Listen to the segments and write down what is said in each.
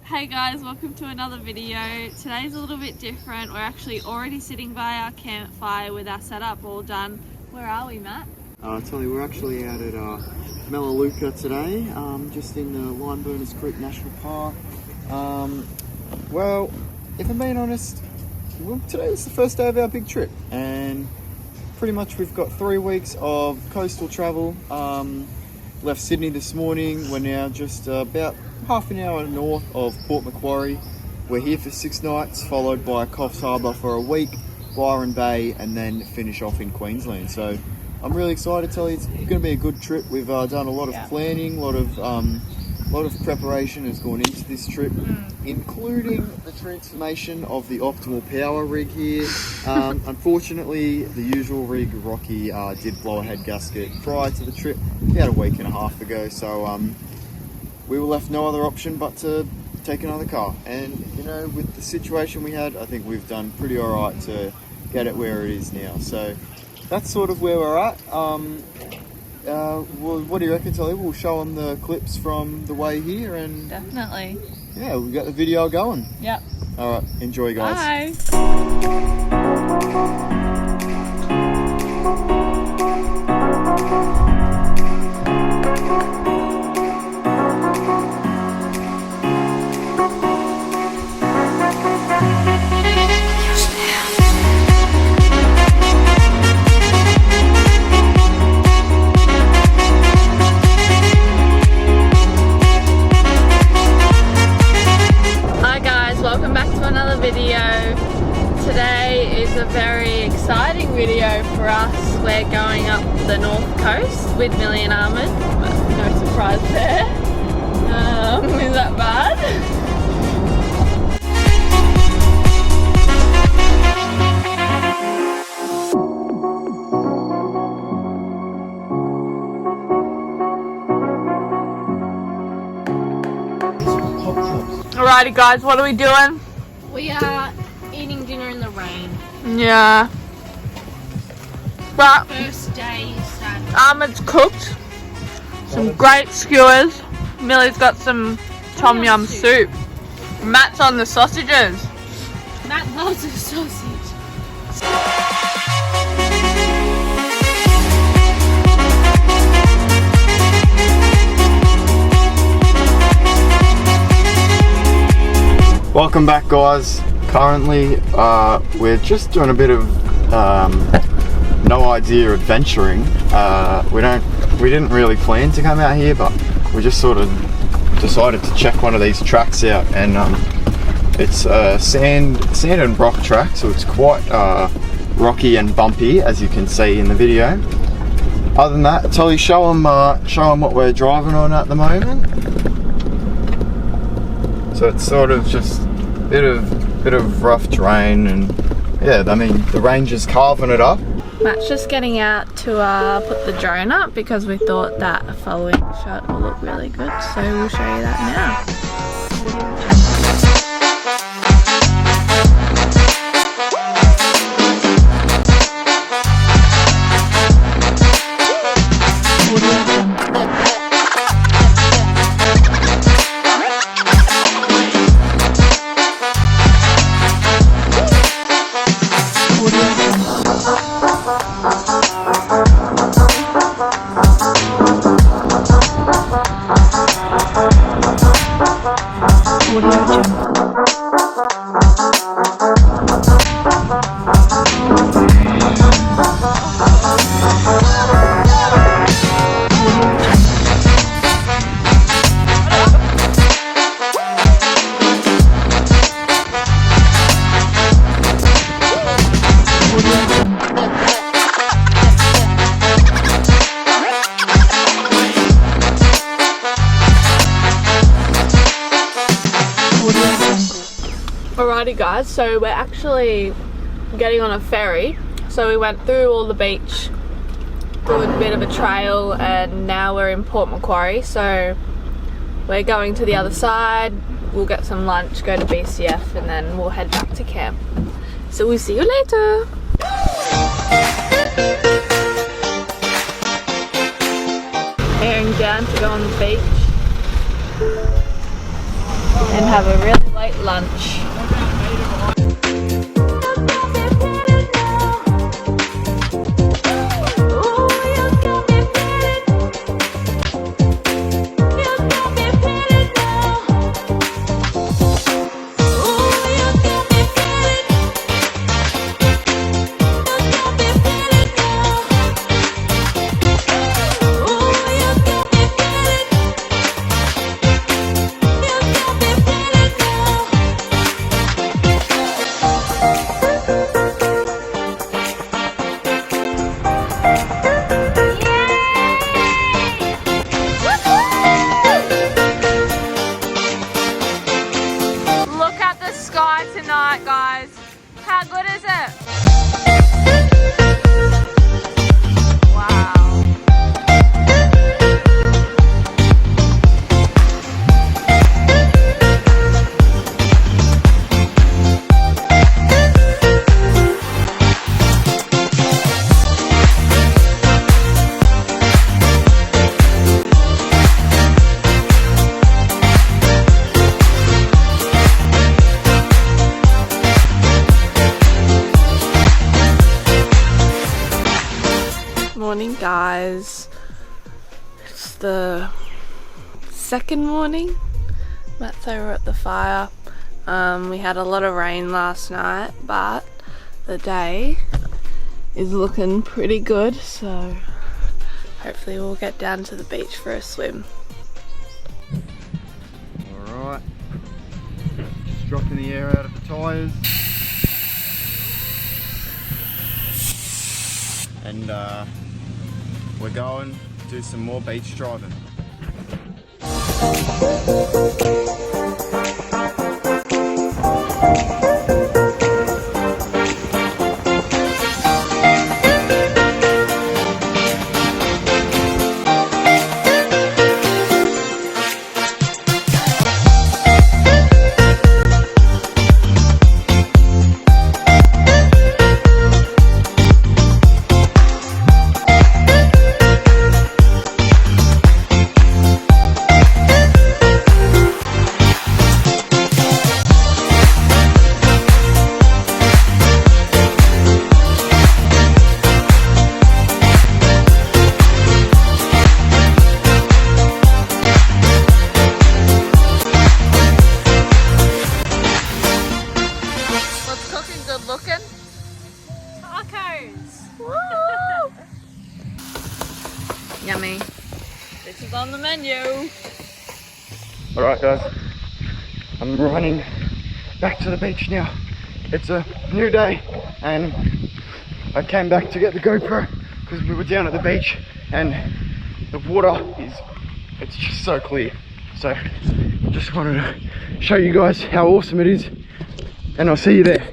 Hey guys, welcome to another video. Today's a little bit different. We're actually already sitting by our campfire with our setup all done. Where are we, Matt? I'll tell you, we're actually out at Melaleuca today, just in the Limeburners Creek National Park. Well, if I'm being honest, today is the first day of our big trip, and pretty much we've got 3 weeks of coastal travel. Left Sydney this morning. We're now just about half an hour north of Port Macquarie. We're here for 6 nights, followed by Coffs Harbour for a week, Byron Bay, and then finish off in Queensland. So I'm really excited to tell you it's going to be a good trip. We've done a lot of planning, a lot of preparation has gone into this trip, including the transformation of the optimal power rig here. Unfortunately, the usual rig, Rocky, did blow a head gasket prior to the trip, about a week and a half ago. So we were left no other option but to take another car. And you know, with the situation we had, I think we've done pretty alright to get it where it is now. So that's sort of where we're at. Well, what do you reckon, Tully? We'll show them the clips from the way here, and Definitely. yeah, we've got the video going. Yep. Alright, enjoy guys. Bye. Welcome back to another video. Today is a very exciting video for us. We're going up the north coast with Millie and Ahmed. No surprise there. Is that bad? Alrighty guys, what are we doing? We are eating dinner in the rain. Yeah. But First day Saturday. Ahmed's cooked some great skewers. Millie's got some tom yum soup. Matt's on the sausages. Matt loves a sausage. Welcome back guys. Currently we're just doing a bit of no idea adventuring. We didn't really plan to come out here, but we just sort of decided to check one of these tracks out, and it's a sand and rock track, so it's quite rocky and bumpy, as you can see in the video. Other than that, Tully, show them what we're driving on at the moment. So it's sort of just a bit of rough terrain, and yeah, I mean the ranger's carving it up. Matt's just getting out to put the drone up because we thought that a following shot will look really good, so we'll show you that now. Alrighty guys, so we're actually getting on a ferry. So we went through all the beach, through a bit of a trail, and now we're in Port Macquarie. So we're going to the other side, we'll get some lunch, go to BCF, and then we'll head back to camp. So we'll see you later. Bearing down to go on the beach. and have a really late lunch. Tonight, guys. How good is it? Wow. Morning, guys. It's the second morning. Matt's over at the fire. We had a lot of rain last night, but the day is looking pretty good, so hopefully we'll get down to the beach for a swim. Alright, just dropping the air out of the tyres. And we're going to do some more beach driving. Yummy. This is on the menu. Alright guys, I'm running back to the beach now. It's a new day and I came back to get the GoPro because we were down at the beach and the water it's just so clear. So I just wanted to show you guys how awesome it is and I'll see you there.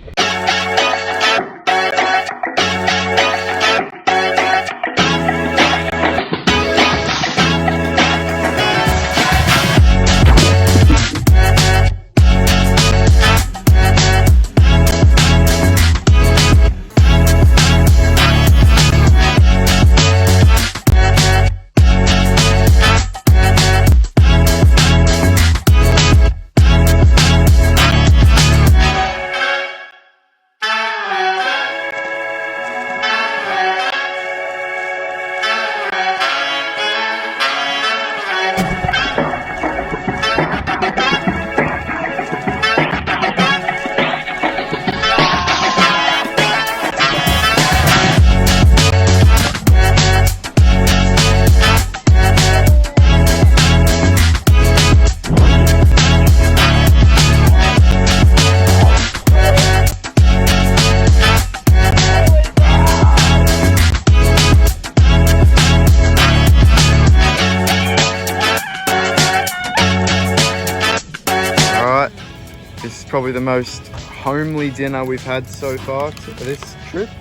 Probably the most homely dinner we've had so far for this trip.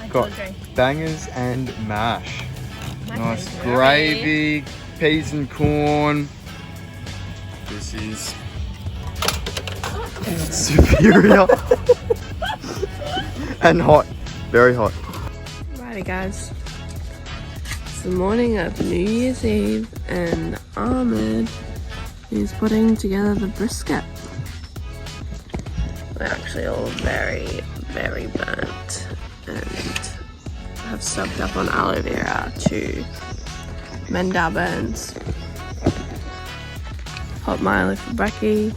Got bangers and mash. Nice gravy, peas and corn. This is superior. And hot, very hot. Righty guys, it's the morning of New Year's Eve and Ahmed He's putting together the brisket. We're actually all very, very burnt and have soaked up on aloe vera to mend our burns. Hot Miley for brekkie.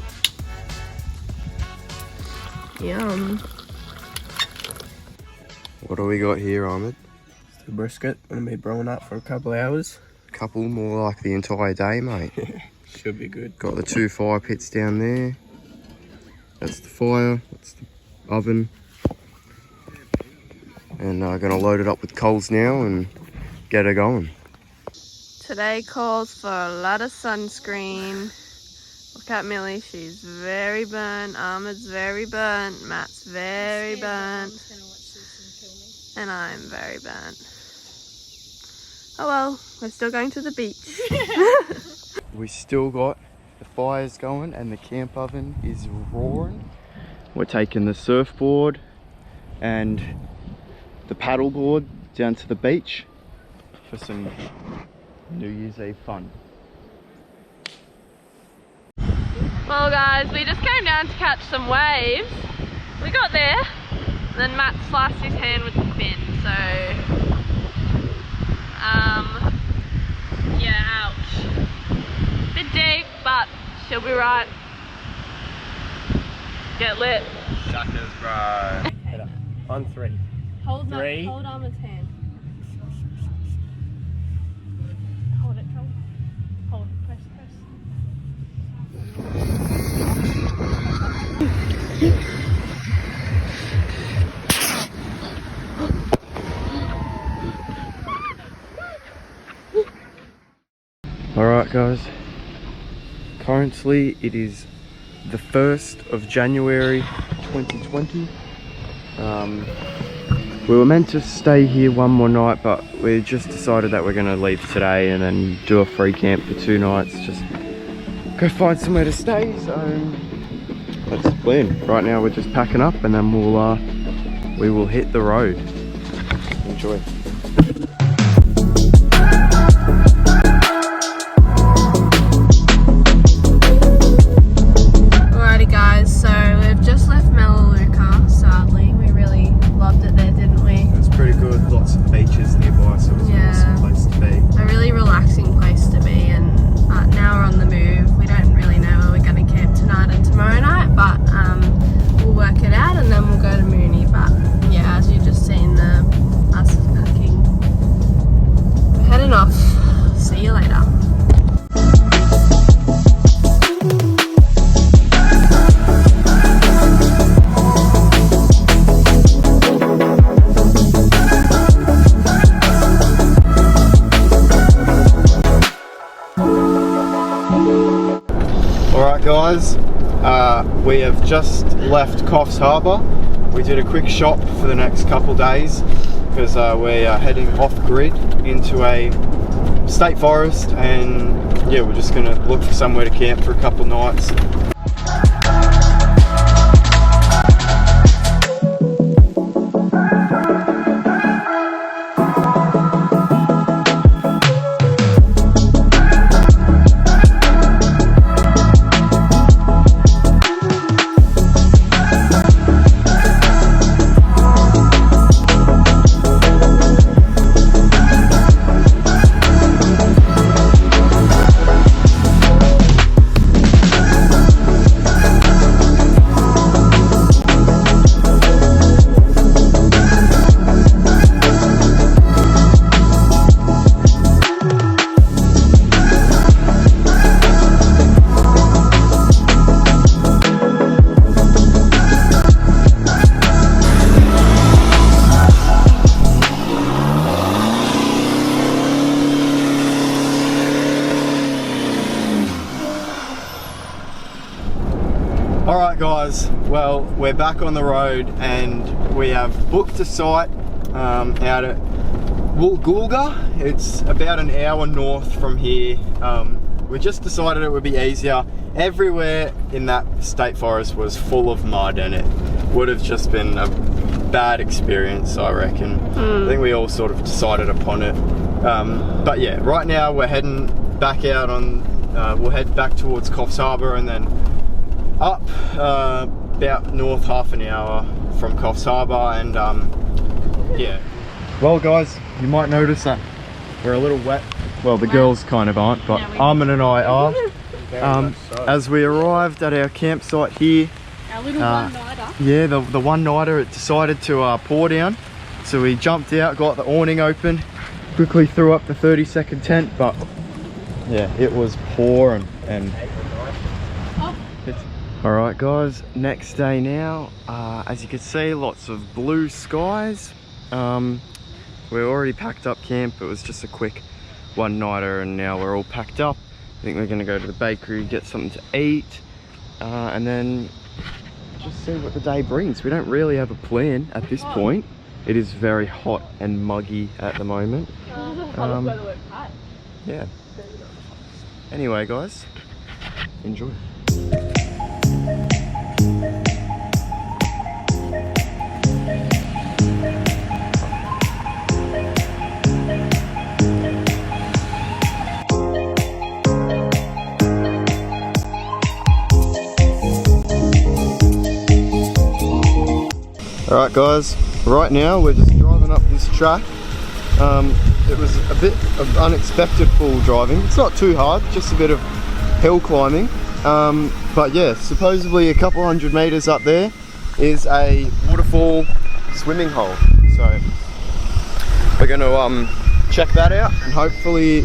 Yum. What do we got here, Ahmed? The brisket gonna be brewing up for a couple of hours. Couple, more like the entire day, mate. Should be good. Got the 2 fire pits down there. That's the fire, that's the oven. And I'm gonna load it up with coals now and get it going. Today calls for a lot of sunscreen. Look at Millie, she's very burnt. Ahmed's very burnt. Matt's very burnt. And I'm very burnt. Oh well, we're still going to the beach. We still got the fires going and the camp oven is roaring. We're taking the surfboard and the paddleboard down to the beach for some New Year's Eve fun. Well guys, we just came down to catch some waves. We got there, and then Matt sliced his hand with the fin, so yeah, ouch. Bit deep, but she'll be right. Get lit. Suckers, bro. On 3. Hold Three. hold Ahmed's hand. Hold it, hold, press. Alright guys, currently it is the 1st of January 2020. We were meant to stay here one more night, but we just decided that we're going to leave today and then do a free camp for 2 nights. Just go find somewhere to stay, so that's the plan. Right now we're just packing up and then we will hit the road. Enjoy. Alrighty guys, so we've just left Melaleuca, sadly. We really loved it there, didn't we? It was pretty good, lots of beaches nearby, so it was an awesome place to be. A really relaxing place to be, and now we're on the move. We don't really know where we're going to camp tonight and tomorrow night, but we'll work it out and then we'll go to Mooney. But yeah, as you just seen, us packing. We're heading off. See you later. Alright guys, we have just left Coffs Harbour. We did a quick shop for the next couple days because we are heading off grid into a state forest, and yeah, we're just going to look for somewhere to camp for a couple nights. Alright guys, well, we're back on the road and we have booked a site out at Woolgoolga. It's about an hour north from here. We just decided it would be easier. Everywhere in that state forest was full of mud and it would have just been a bad experience, I reckon. I think we all sort of decided upon it. But yeah, right now we're heading back out on we'll head back towards Coffs Harbour and then up about north half an hour from Coffs Harbour, and yeah. Well guys, you might notice that we're a little wet. Well, the girls kind of aren't, but Armin and I are. As we arrived at our campsite here, Our little one-nighter. yeah, the one-nighter, it decided to pour down. So we jumped out, got the awning open, quickly threw up the 30-second tent, but yeah, it was pouring. And alright guys, next day now. As you can see, lots of blue skies. We're already packed up camp. It was just a quick one-nighter, and now we're all packed up. I think we're going to go to the bakery, get something to eat, and then just see what the day brings. We don't really have a plan at this point. It is very hot and muggy at the moment. Yeah. Anyway guys, enjoy. Alright guys, right now we're just driving up this track. It was a bit of unexpected full driving. It's not too hard, just a bit of hill climbing. But yeah, supposedly a couple 100 meters up there is a waterfall swimming hole. So we're going to check that out, and hopefully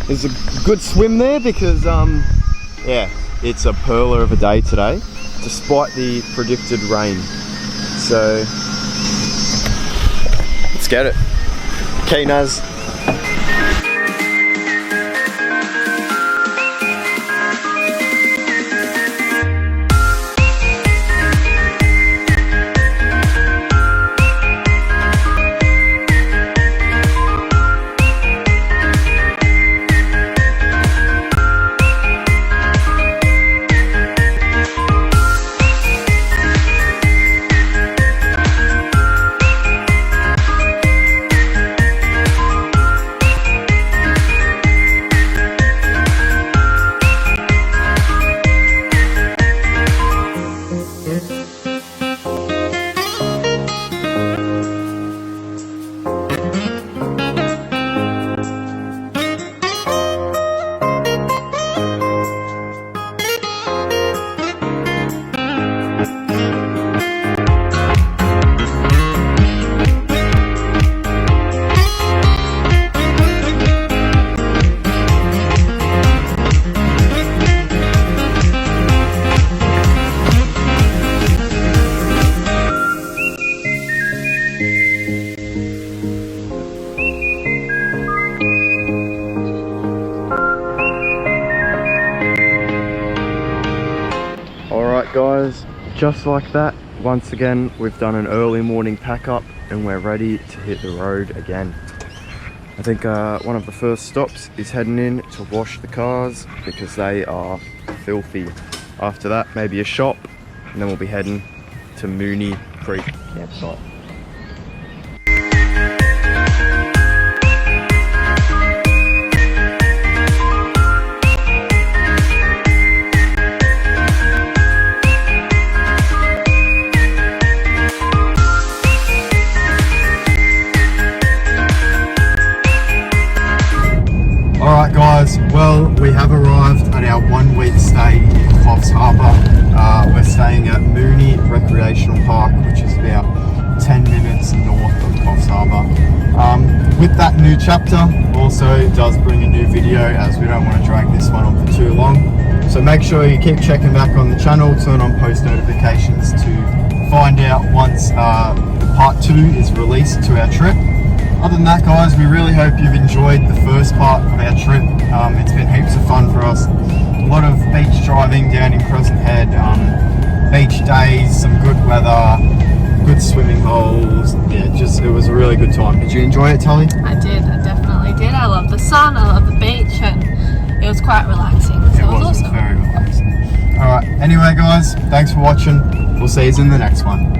there's a good swim there, because yeah, it's a pearler of a day today, despite the predicted rain. So let's get it. Okay, Naz. Guys, just like that, once again we've done an early morning pack up and we're ready to hit the road again. I think one of the first stops is heading in to wash the cars because they are filthy. After that, maybe a shop, and then we'll be heading to Mooney Creek campsite. Alright guys, well, we have arrived at our 1 week stay in Coffs Harbour. We're staying at Mooney Recreational Park, which is about 10 minutes north of Coffs Harbour. With that new chapter, also does bring a new video, as we don't want to drag this one on for too long. So make sure you keep checking back on the channel, turn on post notifications to find out once the part 2 is released to our trip. Other than that guys, we really hope you've enjoyed the first part of our trip. It's been heaps of fun for us. A lot of beach driving down in Crescent Head, beach days, some good weather, good swimming holes. Yeah, it was a really good time. Did you enjoy it, Tully? I did, I definitely did. I love the sun, I love the beach, and it was quite relaxing. So it was awesome. Very relaxing. Alright, anyway guys, thanks for watching. We'll see you in the next one.